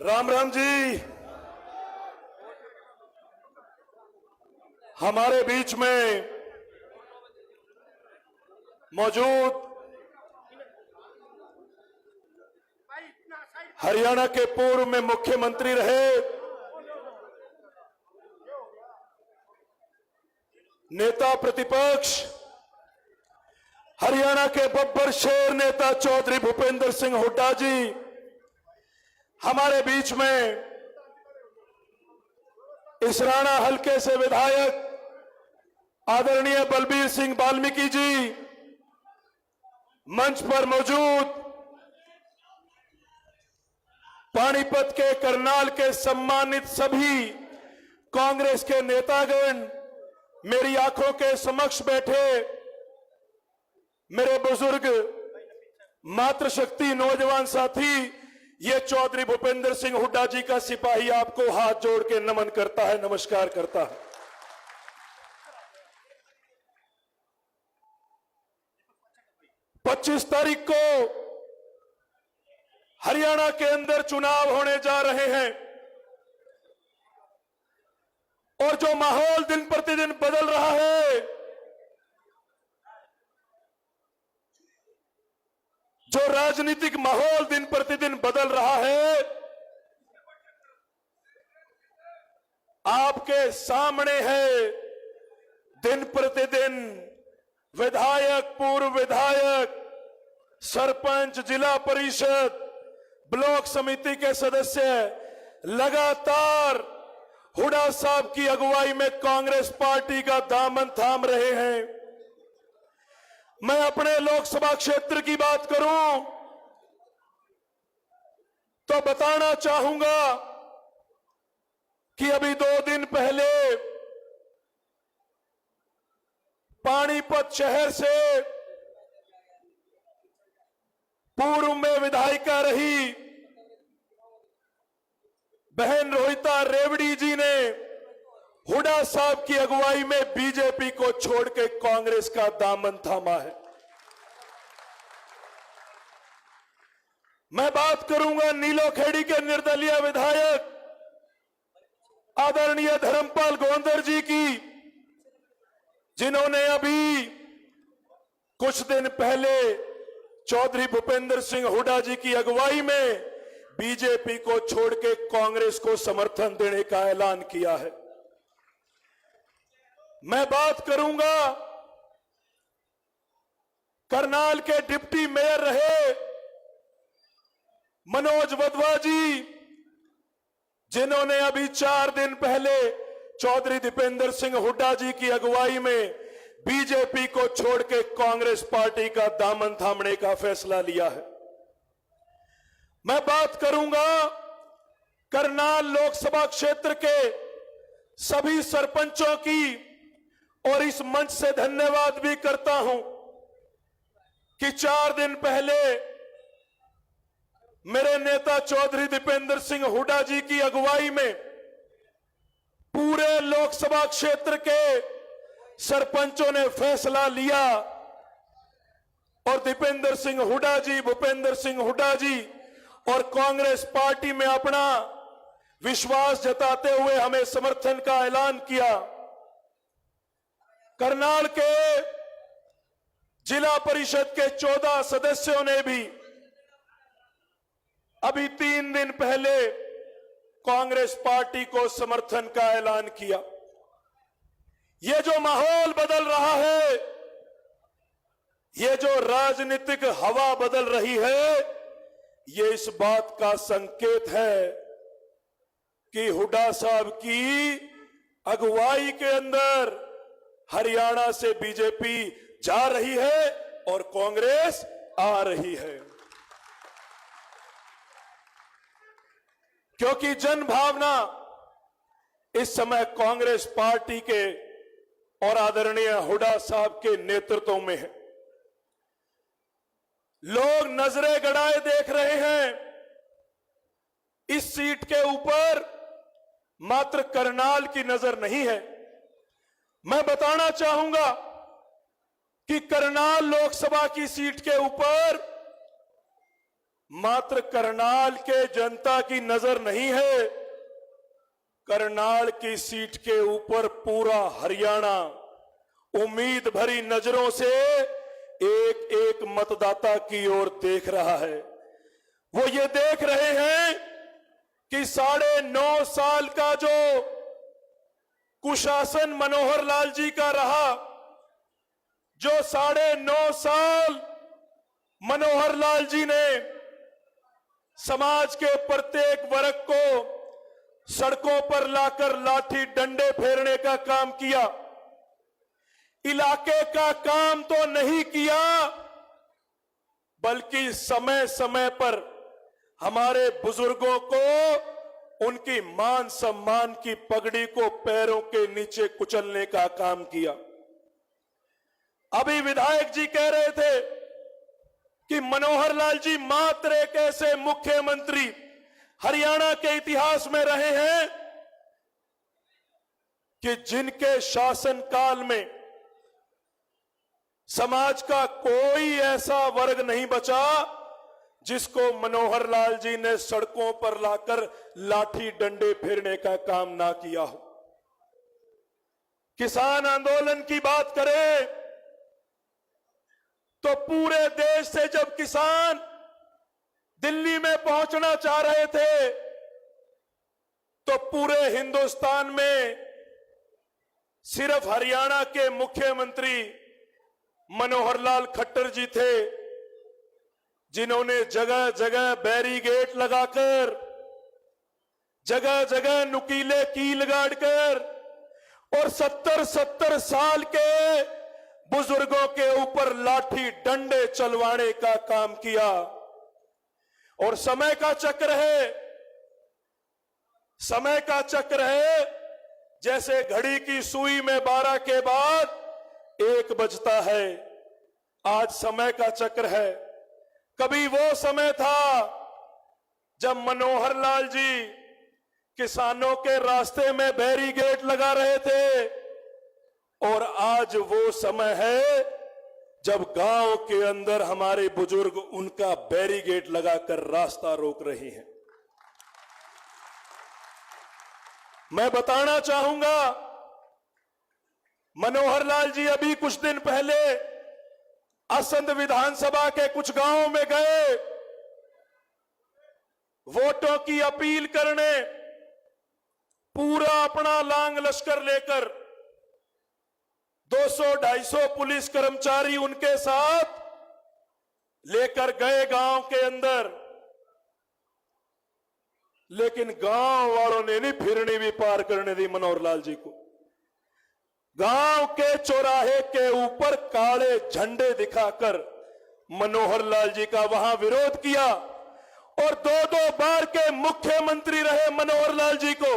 राम राम जी। हमारे बीच में मौजूद हरियाणा के पूर्व में मुख्यमंत्री रहे नेता प्रतिपक्ष हरियाणा के बब्बर शेर नेता चौधरी भूपेंद्र सिंह हुड्डा जी हमारे बीच में, इस राणा हलके से विधायक आदरणीय बलबीर सिंह वाल्मीकि जी मंच पर मौजूद, पानीपत के करनाल के सम्मानित सभी कांग्रेस के नेतागण, मेरी आंखों के समक्ष बैठे मेरे बुजुर्ग मातृशक्ति नौजवान साथी, ये चौधरी भूपेंद्र सिंह हुड्डा जी का सिपाही आपको हाथ जोड़ के नमन करता है, नमस्कार करता है। पच्चीस तारीख को हरियाणा के अंदर चुनाव होने जा रहे हैं और जो माहौल दिन प्रतिदिन बदल रहा है, जो राजनीतिक माहौल दिन प्रतिदिन बदल रहा है, आपके सामने है। दिन प्रतिदिन विधायक, पूर्व विधायक, सरपंच, जिला परिषद, ब्लॉक समिति के सदस्य लगातार हुड्डा साहब की अगुवाई में कांग्रेस पार्टी का दामन थाम रहे हैं। मैं अपने लोकसभा क्षेत्र की बात करूं तो बताना चाहूंगा कि अभी 2 दिन पहले पानीपत शहर से पूर्व में विधायिका रही बहन रोहिता रेवड़ी जी ने हुड्डा साहब की अगुवाई में बीजेपी को छोड़ के कांग्रेस का दामन थामा है। मैं बात करूंगा नीलोखेड़ी के निर्दलीय विधायक आदरणीय धर्मपाल गोंदर जी की, जिन्होंने अभी कुछ दिन पहले चौधरी भूपेंद्र सिंह हुड्डा जी की अगुवाई में बीजेपी को छोड़ के कांग्रेस को समर्थन देने का ऐलान किया है। मैं बात करूंगा करनाल के डिप्टी मेयर रहे मनोज वधवा जी, जिन्होंने अभी 4 दिन पहले चौधरी दीपेंद्र सिंह हुड्डा जी की अगुवाई में बीजेपी को छोड़ के कांग्रेस पार्टी का दामन थामने का फैसला लिया है। मैं बात करूंगा करनाल लोकसभा क्षेत्र के सभी सरपंचों की, और इस मंच से धन्यवाद भी करता हूं कि 4 दिन पहले मेरे नेता चौधरी दीपेंद्र सिंह हुड्डा जी की अगुवाई में पूरे लोकसभा क्षेत्र के सरपंचों ने फैसला लिया और दीपेंद्र सिंह हुड्डा जी, भूपेंद्र सिंह हुड्डा जी और कांग्रेस पार्टी में अपना विश्वास जताते हुए हमें समर्थन का ऐलान किया। करनाल के जिला परिषद के 14 सदस्यों ने भी अभी 3 दिन पहले कांग्रेस पार्टी को समर्थन का ऐलान किया। ये जो माहौल बदल रहा है, ये जो राजनीतिक हवा बदल रही है, ये इस बात का संकेत है कि हुड्डा साहब की अगुवाई के अंदर हरियाणा से बीजेपी जा रही है और कांग्रेस आ रही है। क्योंकि जन भावना इस समय कांग्रेस पार्टी के और आदरणीय हुड्डा साहब के नेतृत्व में है। लोग नजरें गड़ाए देख रहे हैं। इस सीट के ऊपर मात्र करनाल की नजर नहीं है। मैं बताना चाहूंगा कि करनाल लोकसभा की सीट के ऊपर मात्र करनाल के जनता की नजर नहीं है, करनाल की सीट के ऊपर पूरा हरियाणा उम्मीद भरी नजरों से एक एक मतदाता की ओर देख रहा है। वो ये देख रहे हैं कि 9.5 साल का जो कुशासन मनोहर लाल जी का रहा, जो 9.5 साल मनोहर लाल जी ने समाज के प्रत्येक वर्ग को सड़कों पर लाकर लाठी डंडे फेरने का काम किया, इलाके का काम तो नहीं किया, बल्कि समय समय पर हमारे बुजुर्गों को उनकी मान सम्मान की पगड़ी को पैरों के नीचे कुचलने का काम किया। अभी विधायक जी कह रहे थे कि मनोहर लाल जी मात्र एक ऐसे मुख्यमंत्री हरियाणा के इतिहास में रहे हैं कि जिनके शासनकाल में समाज का कोई ऐसा वर्ग नहीं बचा जिसको मनोहर लाल जी ने सड़कों पर लाकर लाठी डंडे फेरने का काम ना किया हो। किसान आंदोलन की बात करें तो पूरे देश से जब किसान दिल्ली में पहुंचना चाह रहे थे तो पूरे हिंदुस्तान में सिर्फ हरियाणा के मुख्यमंत्री मनोहर लाल खट्टर जी थे जिन्होंने जगह जगह बैरिकेड लगाकर, जगह जगह नुकीले कील गाड़कर और 70 साल के बुजुर्गों के ऊपर लाठी डंडे चलवाने का काम किया। और समय का चक्र है, समय का चक्र है, जैसे घड़ी की सुई में 12 के बाद 1 बजता है। आज समय का चक्र है। कभी वो समय था जब मनोहर लाल जी किसानों के रास्ते में बैरिकेड लगा रहे थे, और आज वो समय है जब गांव के अंदर हमारे बुजुर्ग उनका बैरिकेड लगाकर रास्ता रोक रहे हैं। मैं बताना चाहूंगा, मनोहर लाल जी अभी कुछ दिन पहले असंध विधानसभा के कुछ गांवों में गए वोटों की अपील करने, पूरा अपना लांग लश्कर लेकर 200-250 पुलिस कर्मचारी उनके साथ लेकर गए गांव के अंदर। लेकिन गांव वालों ने नहीं फिरनी भी पार करने दी मनोहर लाल जी को। गांव के चौराहे के ऊपर काले झंडे दिखाकर मनोहर लाल जी का वहां विरोध किया, और 2-2 बार के मुख्यमंत्री रहे मनोहर लाल जी को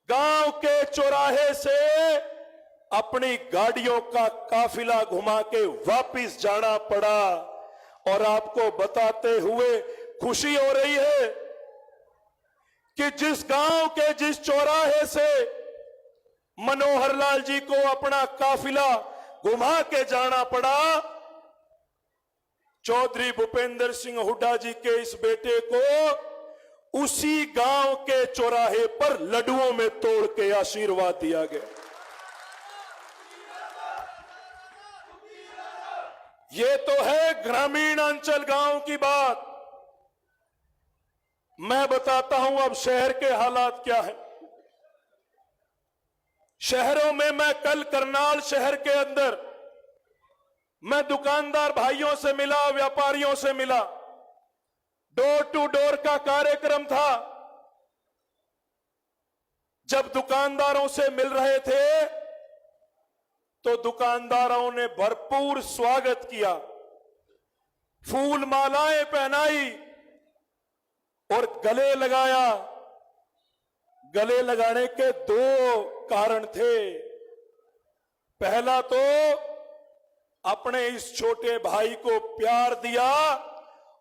गांव के चौराहे से अपनी गाड़ियों का काफिला घुमा के वापिस जाना पड़ा। और आपको बताते हुए खुशी हो रही है कि जिस गांव के जिस चौराहे से मनोहर लाल जी को अपना काफिला घुमा के जाना पड़ा, चौधरी भूपेंद्र सिंह हुड्डा जी के इस बेटे को उसी गांव के चौराहे पर लड्डुओं में तोड़ के आशीर्वाद दिया गया। ये तो है ग्रामीण अंचल गांव की बात। मैं बताता हूं अब शहर के हालात क्या है। शहरों में मैं कल करनाल शहर के अंदर मैं दुकानदार भाइयों से मिला, व्यापारियों से मिला। डोर टू डोर का कार्यक्रम था। जब दुकानदारों से मिल रहे थे तो दुकानदारों ने भरपूर स्वागत किया, फूल मालाएं पहनाई और गले लगाया। गले लगाने के 2 कारण थे। पहला तो अपने इस छोटे भाई को प्यार दिया,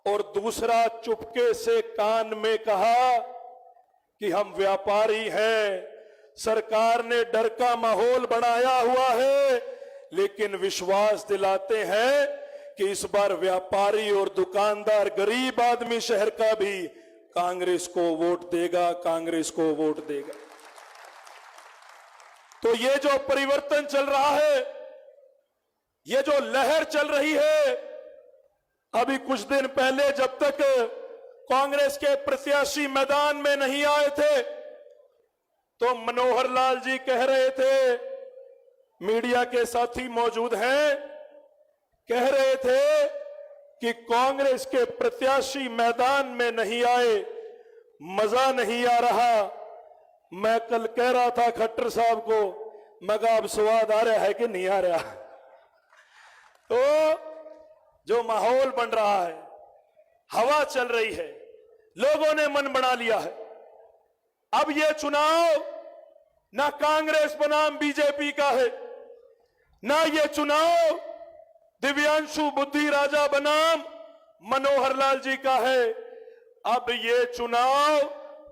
और दूसरा चुपके से कान में कहा कि हम व्यापारी हैं, सरकार ने डर का माहौल बनाया हुआ है, लेकिन विश्वास दिलाते हैं कि इस बार व्यापारी और दुकानदार, गरीब आदमी शहर का भी कांग्रेस को वोट देगा, कांग्रेस को वोट देगा। तो ये जो परिवर्तन चल रहा है, ये जो लहर चल रही है, अभी कुछ दिन पहले जब तक कांग्रेस के प्रत्याशी मैदान में नहीं आए थे तो मनोहर लाल जी कह रहे थे, मीडिया के साथी मौजूद हैं, कह रहे थे कि कांग्रेस के प्रत्याशी मैदान में नहीं आए, मजा नहीं आ रहा। मैं कल कह रहा था खट्टर साहब को, मगर अब स्वाद आ रहा है कि नहीं आ रहा। तो जो माहौल बन रहा है, हवा चल रही है, लोगों ने मन बना लिया है। अब ये चुनाव ना कांग्रेस बनाम बीजेपी का है, ना ये चुनाव दिव्यांशु बुद्धि राजा बनाम मनोहर लाल जी का है। अब ये चुनाव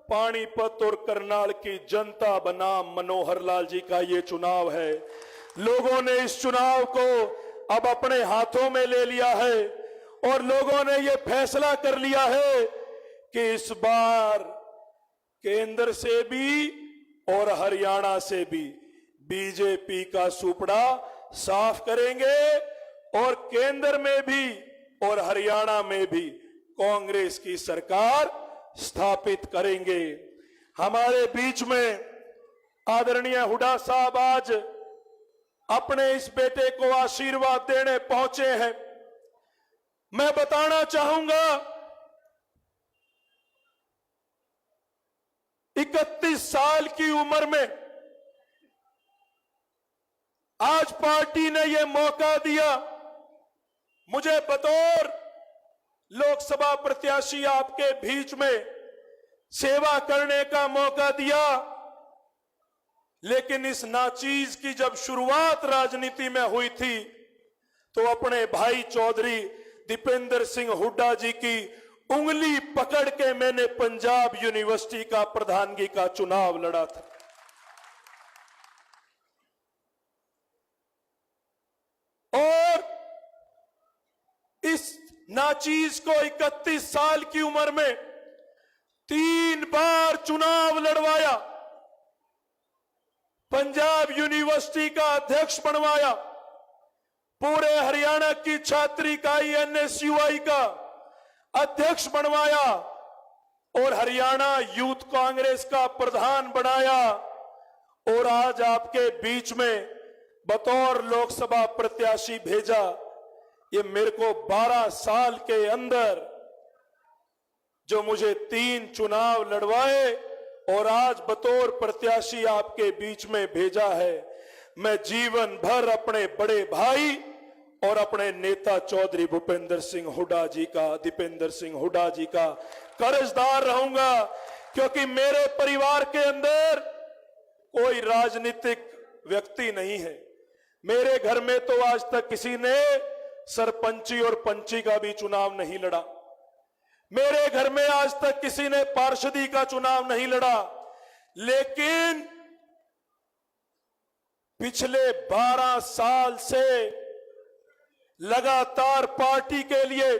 पानीपत और करनाल की जनता बनाम मनोहर लाल जी का ये चुनाव है। लोगों ने इस चुनाव को अब अपने हाथों में ले लिया है और लोगों ने ये फैसला कर लिया है कि इस बार केंद्र से भी और हरियाणा से भी बीजेपी का सुपड़ा साफ करेंगे और केंद्र में भी और हरियाणा में भी कांग्रेस की सरकार स्थापित करेंगे। हमारे बीच में आदरणीय हुड्डा साहब आज अपने इस बेटे को आशीर्वाद देने पहुंचे हैं। मैं बताना चाहूंगा, 31 साल की उम्र में आज पार्टी ने यह मौका दिया, मुझे बतौर लोकसभा प्रत्याशी आपके बीच में सेवा करने का मौका दिया। लेकिन इस नाचीज की जब शुरुआत राजनीति में हुई थी तो अपने भाई चौधरी दीपेंद्र सिंह हुड्डा जी की उंगली पकड़ के मैंने पंजाब यूनिवर्सिटी का प्रधानगी का चुनाव लड़ा था। और इस नाचीज को 31 साल की उम्र में 3 बार चुनाव लड़वाया, पंजाब यूनिवर्सिटी का अध्यक्ष बनवाया, पूरे हरियाणा की छात्र इकाई NSUI का अध्यक्ष बनवाया और हरियाणा यूथ कांग्रेस का प्रधान बनाया। और आज आपके बीच में बतौर लोकसभा प्रत्याशी भेजा। ये मेरे को 12 साल के अंदर जो मुझे 3 चुनाव लड़वाए और आज बतौर प्रत्याशी आपके बीच में भेजा है, मैं जीवन भर अपने बड़े भाई और अपने नेता चौधरी दीपेंद्र सिंह हुड्डा जी का कर्जदार रहूंगा। क्योंकि मेरे परिवार के अंदर कोई राजनीतिक व्यक्ति नहीं है। मेरे घर में तो आज तक किसी ने सरपंची और पंची का भी चुनाव नहीं लड़ा। मेरे घर में आज तक किसी ने पार्षदी का चुनाव नहीं लड़ा। लेकिन पिछले 12 साल से लगातार पार्टी के लिए,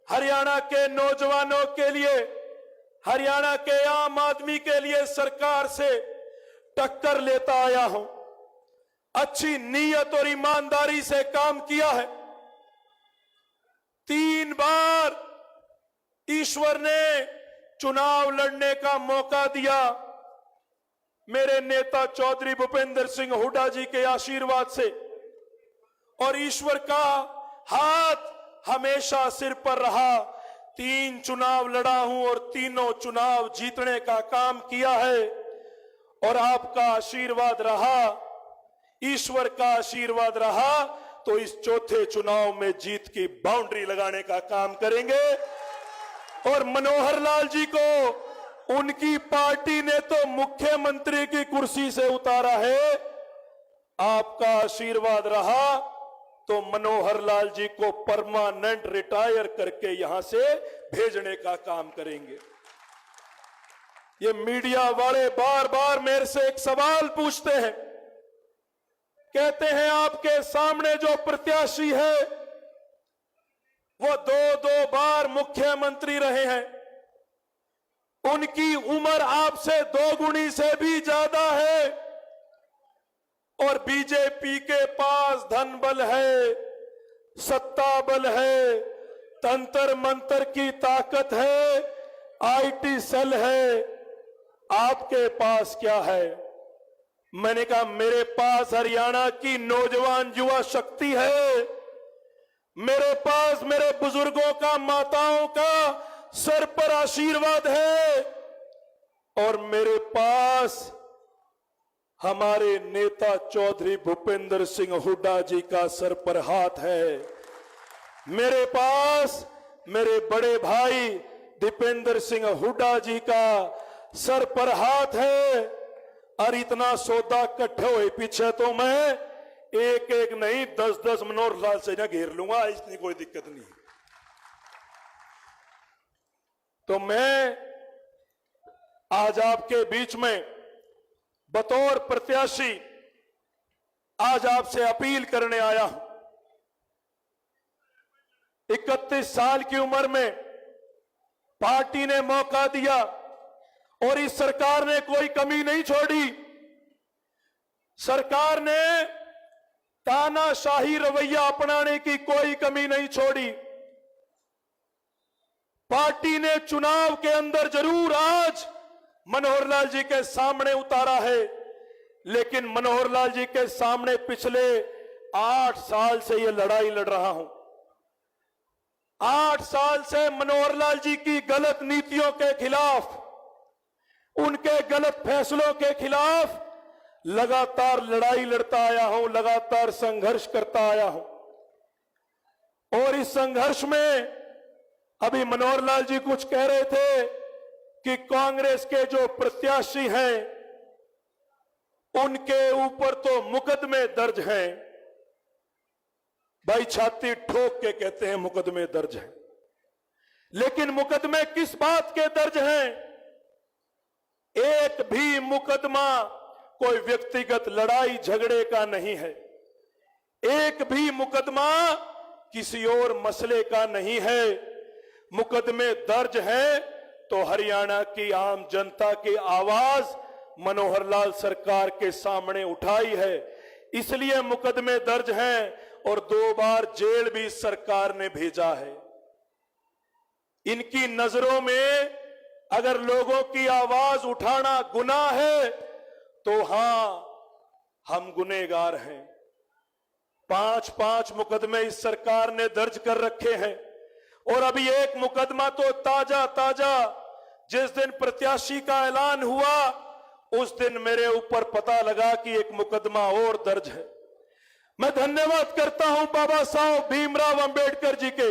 हरियाणा के नौजवानों के लिए, हरियाणा के आम आदमी के लिए सरकार से टक्कर लेता आया हूं। अच्छी नीयत और ईमानदारी से काम किया है। 3 बार ईश्वर ने चुनाव लड़ने का मौका दिया। मेरे नेता चौधरी दीपेंद्र सिंह हुड्डा जी के आशीर्वाद से और ईश्वर का हाथ हमेशा सिर पर रहा। 3 चुनाव लड़ा हूं और तीनों चुनाव जीतने का काम किया है। और आपका आशीर्वाद रहा, ईश्वर का आशीर्वाद रहा, तो इस चौथे चुनाव में जीत की बाउंड्री लगाने का काम करेंगे। और मनोहर लाल जी को उनकी पार्टी ने तो मुख्यमंत्री की कुर्सी से उतारा है। आपका आशीर्वाद रहा तो मनोहर लाल जी को परमानेंट रिटायर करके यहां से भेजने का काम करेंगे। ये मीडिया वाले बार बार मेरे से एक सवाल पूछते हैं, कहते हैं आपके सामने जो प्रत्याशी है वो दो बार मुख्यमंत्री रहे हैं। उनकी उम्र आपसे दोगुनी से भी ज्यादा है और बीजेपी के पास धन बल है, सत्ता बल है, तंत्र मंत्र की ताकत है, आईटी सेल है। आपके पास क्या है? मैंने कहा मेरे पास हरियाणा की नौजवान युवा शक्ति है, मेरे पास मेरे बुजुर्गों का, माताओं का सर पर आशीर्वाद है और मेरे पास हमारे नेता चौधरी भूपेंद्र सिंह हुड्डा जी का सर पर हाथ है। मेरे पास मेरे बड़े भाई दीपेंद्र सिंह हुड्डा जी का सर पर हाथ है और इतना सौदा इकट्ठे हुए पीछे तो मैं एक एक नहीं 10-10 मनोहर लाल से ना घेर लूंगा, इसकी कोई दिक्कत नहीं। तो मैं आज आपके बीच में बतौर प्रत्याशी आज आपसे अपील करने आया हूं। 31 साल की उम्र में पार्टी ने मौका दिया और इस सरकार ने कोई कमी नहीं छोड़ी। सरकार ने तानाशाही रवैया अपनाने की कोई कमी नहीं छोड़ी। पार्टी ने चुनाव के अंदर जरूर आज मनोहर लाल जी के सामने उतारा है, लेकिन मनोहर लाल जी के सामने पिछले 8 साल से ये लड़ाई लड़ रहा हूं। 8 साल से मनोहर लाल जी की गलत नीतियों के खिलाफ, उनके गलत फैसलों के खिलाफ लगातार लड़ाई लड़ता आया हूं, लगातार संघर्ष करता आया हूं। और इस संघर्ष में अभी मनोहर लाल जी कुछ कह रहे थे कि कांग्रेस के जो प्रत्याशी हैं उनके ऊपर तो मुकदमे दर्ज हैं। भाई छाती ठोक के कहते हैं मुकदमे दर्ज हैं, लेकिन मुकदमे किस बात के दर्ज हैं? एक भी मुकदमा कोई व्यक्तिगत लड़ाई झगड़े का नहीं है, एक भी मुकदमा किसी और मसले का नहीं है। मुकदमे दर्ज हैं तो हरियाणा की आम जनता की आवाज मनोहर लाल सरकार के सामने उठाई है, इसलिए मुकदमे दर्ज हैं और 2 बार जेल भी सरकार ने भेजा है। इनकी नजरों में अगर लोगों की आवाज उठाना गुनाह है तो हां, हम गुनहगार हैं। 5-5 मुकदमे इस सरकार ने दर्ज कर रखे हैं और अभी एक मुकदमा तो ताजा जिस दिन प्रत्याशी का ऐलान हुआ उस दिन मेरे ऊपर पता लगा कि एक मुकदमा और दर्ज है। मैं धन्यवाद करता हूं बाबा साहब भीमराव अंबेडकर जी के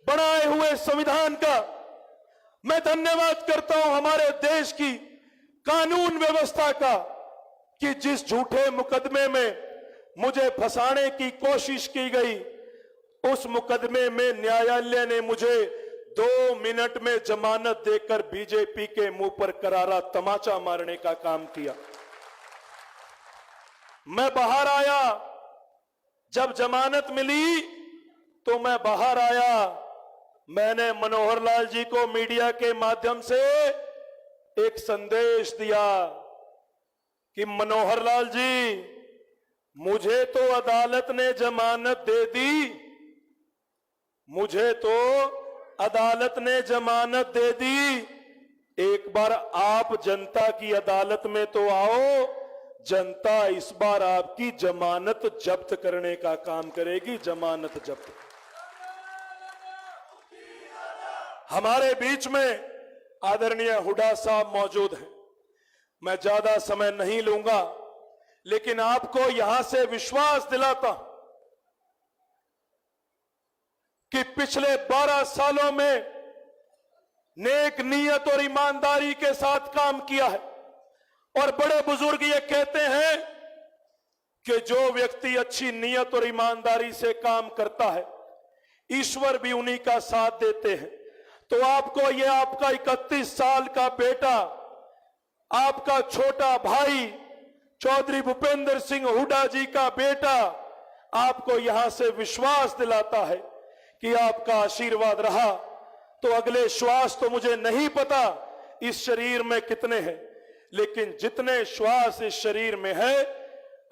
बनाए हुए संविधान का। मैं धन्यवाद करता हूं हमारे देश की कानून व्यवस्था का कि जिस झूठे मुकदमे में मुझे फंसाने की कोशिश की गई, उस मुकदमे में न्यायालय ने मुझे 2 मिनट में जमानत देकर बीजेपी के मुंह पर करारा तमाचा मारने का काम किया। मैं बाहर आया, जब जमानत मिली तो मैं बाहर आया। मैंने मनोहर लाल जी को मीडिया के माध्यम से एक संदेश दिया कि मनोहर लाल जी, मुझे तो अदालत ने जमानत दे दी, मुझे तो अदालत ने जमानत दे दी, एक बार आप जनता की अदालत में तो आओ। जनता इस बार आपकी जमानत जब्त करने का काम करेगी, जमानत जब्त। हमारे बीच में आदरणीय हुड्डा साहब मौजूद हैं। मैं ज्यादा समय नहीं लूंगा, लेकिन आपको यहां से विश्वास दिलाता हूं कि पिछले 12 सालों में नेक नीयत और ईमानदारी के साथ काम किया है। और बड़े बुजुर्ग ये कहते हैं कि जो व्यक्ति अच्छी नीयत और ईमानदारी से काम करता है, ईश्वर भी उन्हीं का साथ देते हैं। तो आपको ये आपका 31 साल का बेटा, आपका छोटा भाई चौधरी भूपेंद्र सिंह हुड्डा जी का बेटा आपको यहां से विश्वास दिलाता है कि आपका आशीर्वाद रहा तो अगले श्वास तो मुझे नहीं पता इस शरीर में कितने हैं, लेकिन जितने श्वास इस शरीर में है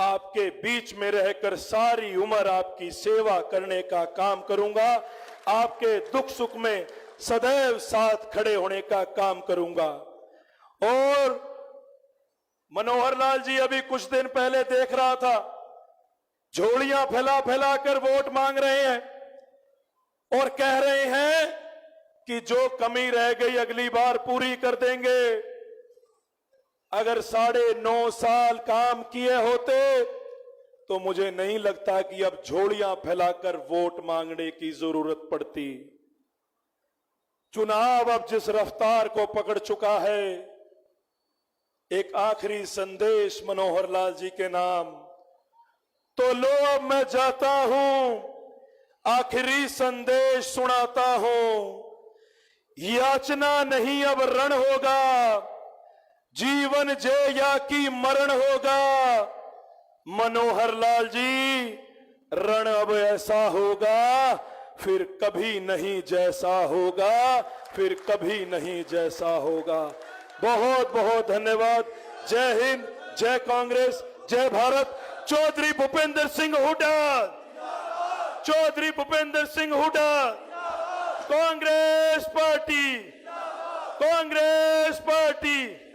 आपके बीच में रहकर सारी उम्र आपकी सेवा करने का काम करूंगा। आपके दुख सुख में सदैव साथ खड़े होने का काम करूंगा। और मनोहर लाल जी अभी कुछ दिन पहले देख रहा था, झोलियां फैला फैला कर वोट मांग रहे हैं और कह रहे हैं कि जो कमी रह गई अगली बार पूरी कर देंगे। अगर 9.5 साल काम किए होते तो मुझे नहीं लगता कि अब झोलियां फैलाकर वोट मांगने की जरूरत पड़ती। चुनाव अब जिस रफ्तार को पकड़ चुका है, एक आखिरी संदेश मनोहर लाल जी के नाम। तो लो अब मैं जाता हूं, आखिरी संदेश सुनाता हूं। याचना नहीं अब रण होगा, जीवन जया की मरण होगा। मनोहर लाल जी, रण अब ऐसा होगा फिर कभी नहीं जैसा होगा, फिर कभी नहीं जैसा होगा। बहुत बहुत धन्यवाद। जय हिंद, जय कांग्रेस, जय भारत। Chaudhary Bhupender Singh Hooda, Chaudhary Bhupender Singh Hooda, Congress party, Congress party.